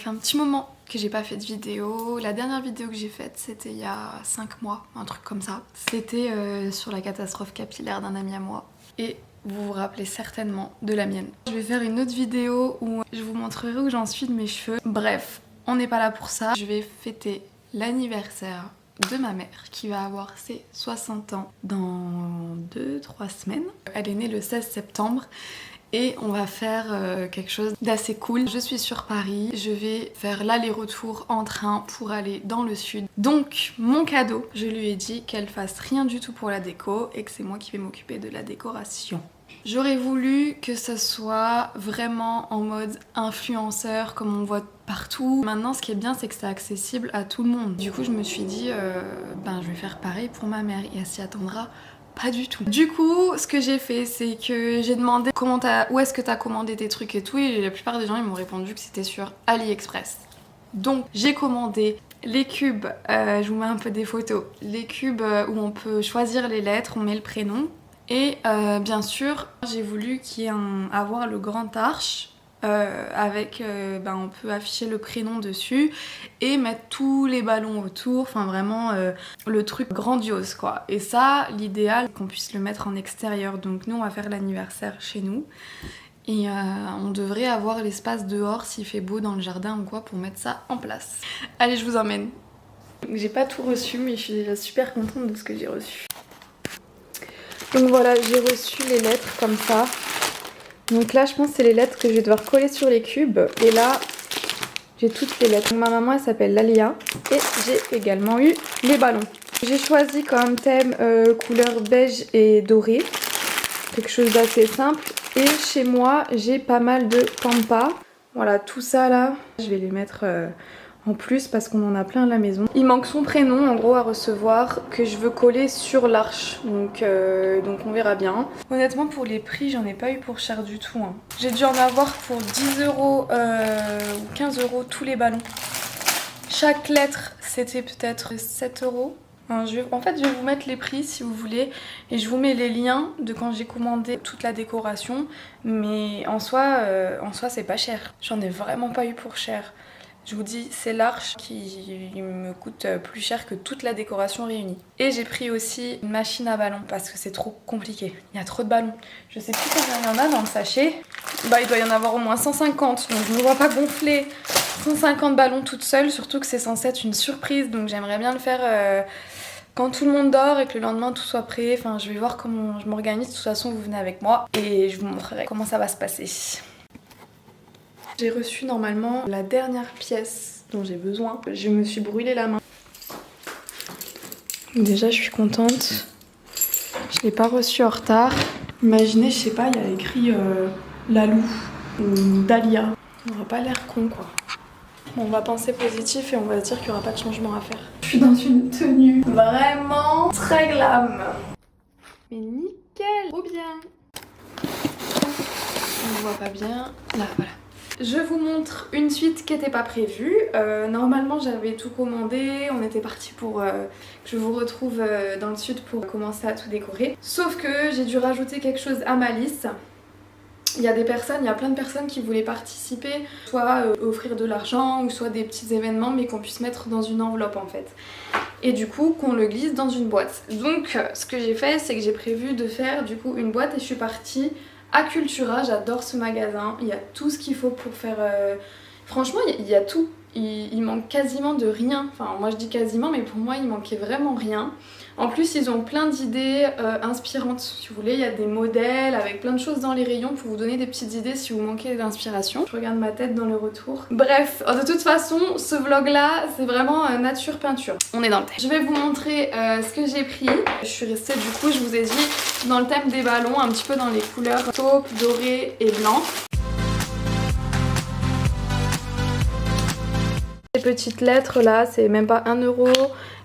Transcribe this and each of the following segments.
fait un petit moment que j'ai pas fait de vidéo. La dernière vidéo que j'ai faite, c'était il y a 5 mois, un truc comme ça. C'était sur la catastrophe capillaire d'un ami à moi. Et vous vous rappelez certainement de la mienne. Je vais faire une autre vidéo où je vous montrerai où j'en suis de mes cheveux. Bref, on n'est pas là pour ça. Je vais fêter l'anniversaire de ma mère qui va avoir ses 60 ans dans 2-3 semaines. Elle est née le 16 septembre. Et on va faire quelque chose d'assez cool. Je suis sur Paris, je vais faire l'aller-retour en train pour aller dans le sud. Donc mon cadeau, je lui ai dit qu'elle fasse rien du tout pour la déco et que c'est moi qui vais m'occuper de la décoration. J'aurais voulu que ce soit vraiment en mode influenceur comme on voit partout. Maintenant ce qui est bien c'est que c'est accessible à tout le monde. Du coup je me suis dit je vais faire pareil pour ma mère et elle s'y attendra pas du tout. Du coup, ce que j'ai fait, c'est que j'ai demandé où est-ce que t'as commandé tes trucs et tout, et la plupart des gens ils m'ont répondu que c'était sur AliExpress. Donc j'ai commandé les cubes, je vous mets un peu des photos, les cubes où on peut choisir les lettres, on met le prénom, et bien sûr j'ai voulu qu'il y ait avoir le grand arche. On peut afficher le prénom dessus et mettre tous les ballons autour, enfin vraiment le truc grandiose quoi. Et ça, l'idéal, qu'on puisse le mettre en extérieur. Donc nous on va faire l'anniversaire chez nous et on devrait avoir l'espace dehors s'il fait beau dans le jardin ou quoi pour mettre ça en place. Allez, je vous emmène. J'ai pas tout reçu mais je suis déjà super contente de ce que j'ai reçu. Donc voilà, j'ai reçu les lettres comme ça. Donc là je pense que c'est les lettres que je vais devoir coller sur les cubes. Et là j'ai toutes les lettres. Donc ma maman elle s'appelle Lalia. Et j'ai également eu les ballons. J'ai choisi comme thème couleur beige et doré. Quelque chose d'assez simple. Et chez moi j'ai pas mal de pampas. Voilà, tout ça là je vais les mettre en plus parce qu'on en a plein à la maison. Il manque son prénom en gros à recevoir que je veux coller sur l'arche, donc on verra bien. Honnêtement pour les prix j'en ai pas eu pour cher du tout hein. J'ai dû en avoir pour 10 € ou 15 € tous les ballons. Chaque lettre c'était peut-être 7 €. En fait je vais vous mettre les prix si vous voulez et je vous mets les liens de quand j'ai commandé toute la décoration, mais en soi c'est pas cher. J'en ai vraiment pas eu pour cher. Je vous dis, c'est l'arche qui me coûte plus cher que toute la décoration réunie. Et j'ai pris aussi une machine à ballons parce que c'est trop compliqué. Il y a trop de ballons. Je sais plus combien il y en a dans le sachet. Il doit y en avoir au moins 150. Donc je ne me vois pas gonfler 150 ballons toute seule. Surtout que c'est censé être une surprise. Donc j'aimerais bien le faire quand tout le monde dort et que le lendemain tout soit prêt. Enfin, je vais voir comment je m'organise. De toute façon, vous venez avec moi et je vous montrerai comment ça va se passer. J'ai reçu normalement la dernière pièce dont j'ai besoin. Je me suis brûlé la main. Déjà, je suis contente. Je l'ai pas reçu en retard. Imaginez, je sais pas, il y a écrit Lalou ou Dahlia. On n'aura pas l'air con quoi. Bon, on va penser positif et on va se dire qu'il n'y aura pas de changement à faire. Je suis dans une tenue vraiment très glam. Mais nickel, trop bien. On ne voit pas bien. Là, voilà. Je vous montre une suite qui n'était pas prévue. Normalement j'avais tout commandé, on était parti pour que je vous retrouve dans le sud pour commencer à tout décorer. Sauf que j'ai dû rajouter quelque chose à ma liste. Il y a plein de personnes qui voulaient participer, soit offrir de l'argent ou soit des petits événements mais qu'on puisse mettre dans une enveloppe en fait. Et du coup qu'on le glisse dans une boîte. Donc ce que j'ai fait c'est que j'ai prévu de faire du coup une boîte et je suis partie à Cultura. J'adore ce magasin, il y a tout ce qu'il faut pour faire... Franchement il y a tout, il manque quasiment de rien. Enfin moi je dis quasiment mais pour moi il manquait vraiment rien. En plus ils ont plein d'idées inspirantes. Si vous voulez il y a des modèles avec plein de choses dans les rayons pour vous donner des petites idées si vous manquez d'inspiration. Je regarde ma tête dans le retour. Bref, de toute façon ce vlog là c'est vraiment nature peinture. On est dans le thème. Je vais vous montrer ce que j'ai pris. Je suis restée du coup, je vous ai dit, dans le thème des ballons, un petit peu dans les couleurs taupe, doré et blanc. Les petites lettres là, c'est même pas 1 €.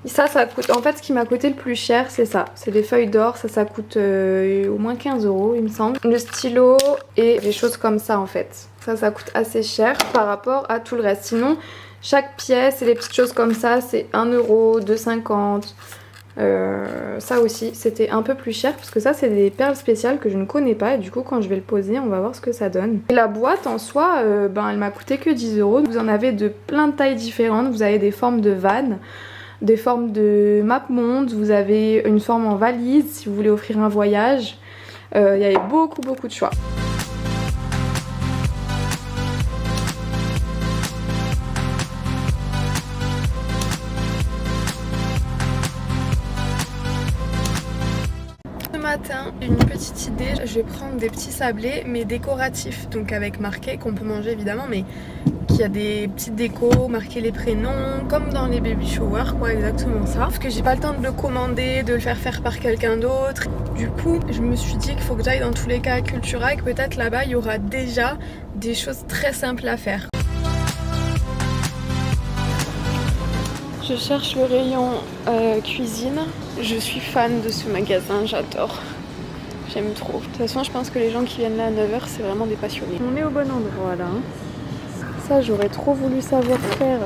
Ça coûte, en fait ce qui m'a coûté le plus cher c'est ça, c'est des feuilles d'or, ça coûte au moins 15 € il me semble. Le stylo et des choses comme ça en fait, ça coûte assez cher par rapport à tout le reste. Sinon chaque pièce et les petites choses comme ça c'est 1 €, 2,50 €, Ça aussi c'était un peu plus cher parce que ça c'est des perles spéciales que je ne connais pas et du coup quand je vais le poser on va voir ce que ça donne. Et la boîte en soi elle m'a coûté que 10 €. Vous en avez de plein de tailles différentes, vous avez des formes de vannes, des formes de map monde, vous avez une forme en valise si vous voulez offrir un voyage. Il y avait beaucoup de choix. Matin, une petite idée, je vais prendre des petits sablés mais décoratifs, donc avec marqué qu'on peut manger évidemment, mais qui a des petites décos, marquer les prénoms comme dans les baby showers quoi, exactement ça. Sauf que j'ai pas le temps de le commander, de le faire par quelqu'un d'autre. Du coup je me suis dit qu'il faut que j'aille dans tous les cas à Cultura et que peut-être là-bas il y aura déjà des choses très simples à faire. Je cherche le rayon cuisine. Je suis fan de ce magasin, j'adore. J'aime trop. De toute façon, je pense que les gens qui viennent là à 9 h, c'est vraiment des passionnés. On est au bon endroit là. Ça, j'aurais trop voulu savoir faire.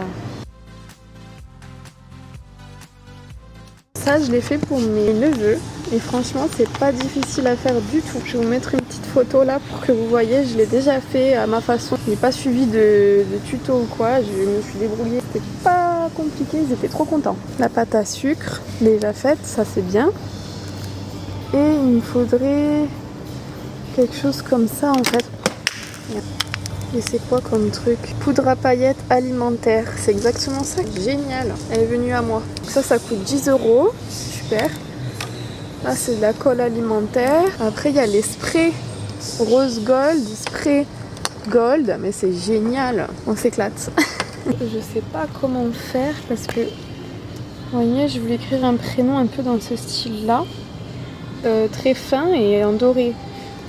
Ça, je l'ai fait pour mes neveux. Et franchement, c'est pas difficile à faire du tout. Je vais vous mettre une petite photo là pour que vous voyez. Je l'ai déjà fait à ma façon. Je n'ai pas suivi de tuto ou quoi. Je me suis débrouillée. C'était pas compliqué. Ils étaient trop contents. La pâte à sucre, déjà faite. Ça, c'est bien. Et il me faudrait quelque chose comme ça en fait. Et c'est quoi comme truc? Poudre à paillettes alimentaire. C'est exactement ça. Génial. Elle est venue à moi. Ça coûte 10 €. Super. Là, c'est de la colle alimentaire. Après, il y a les sprays rose gold, spray gold. Mais c'est génial. On s'éclate. Je sais pas comment faire parce que, vous voyez, je voulais écrire un prénom un peu dans ce style-là. Très fin et en doré.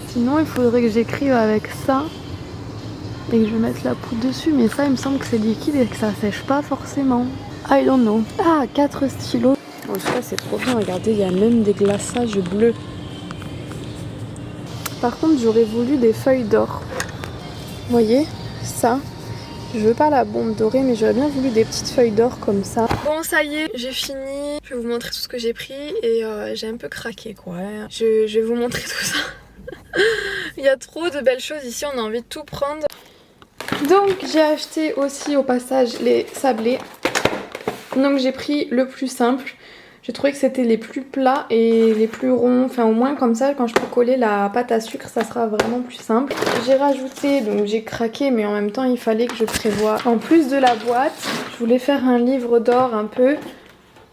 Sinon, il faudrait que j'écrive avec ça. Et que je vais mettre la poudre dessus, mais ça il me semble que c'est liquide et que ça sèche pas forcément. I don't know. Ah, 4 stylos. En tout cas c'est trop bien, regardez, il y a même des glaçages bleus. Par contre j'aurais voulu des feuilles d'or. Vous voyez, ça. Je veux pas la bombe dorée, mais j'aurais bien voulu des petites feuilles d'or comme ça. Bon, ça y est, j'ai fini. Je vais vous montrer tout ce que j'ai pris et j'ai un peu craqué quoi. Je vais vous montrer tout ça. Il y a trop de belles choses ici, on a envie de tout prendre. Donc j'ai acheté aussi au passage les sablés. Donc j'ai pris le plus simple. J'ai trouvé que c'était les plus plats et les plus ronds. Enfin au moins comme ça quand je peux coller la pâte à sucre ça sera vraiment plus simple. J'ai rajouté, donc j'ai craqué mais en même temps il fallait que je prévoie. En plus de la boîte, je voulais faire un livre d'or un peu.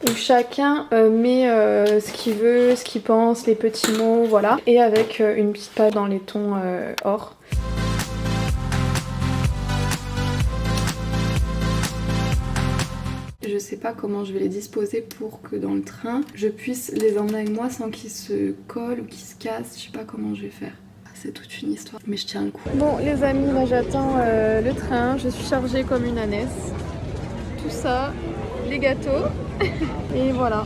Où chacun met ce qu'il veut, ce qu'il pense, les petits mots, voilà. Et avec une petite page dans les tons or. Je sais pas comment je vais les disposer pour que dans le train, je puisse les emmener avec moi sans qu'ils se collent ou qu'ils se cassent. Je sais pas comment je vais faire. C'est toute une histoire, mais je tiens le coup. Bon les amis, là j'attends le train. Je suis chargée comme une ânesse. Tout ça, les gâteaux. Et voilà.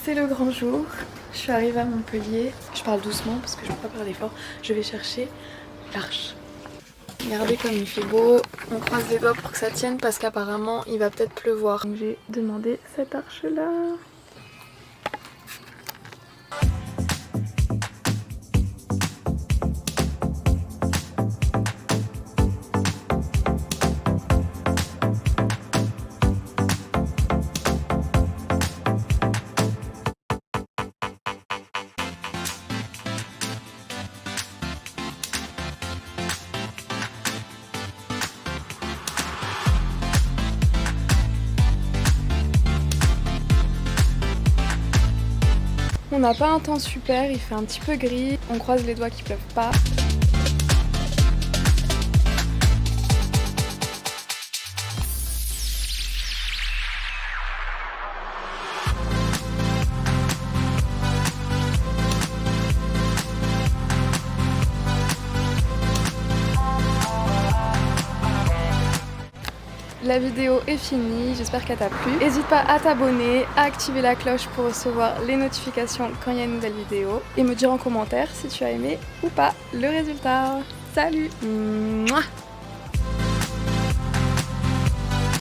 C'est le grand jour. Je suis arrivée à Montpellier. Je parle doucement parce que je ne peux pas parler fort. Je vais chercher l'arche. Regardez comme il fait beau. On croise les doigts pour que ça tienne parce qu'apparemment il va peut-être pleuvoir. Donc j'ai demandé cette arche là. On n'a pas un temps super, il fait un petit peu gris. On croise les doigts qu'il pleuve pas. La vidéo est finie, j'espère qu'elle t'a plu. N'hésite pas à t'abonner, à activer la cloche pour recevoir les notifications quand il y a une nouvelle vidéo et me dire en commentaire si tu as aimé ou pas le résultat. Salut! Mouah.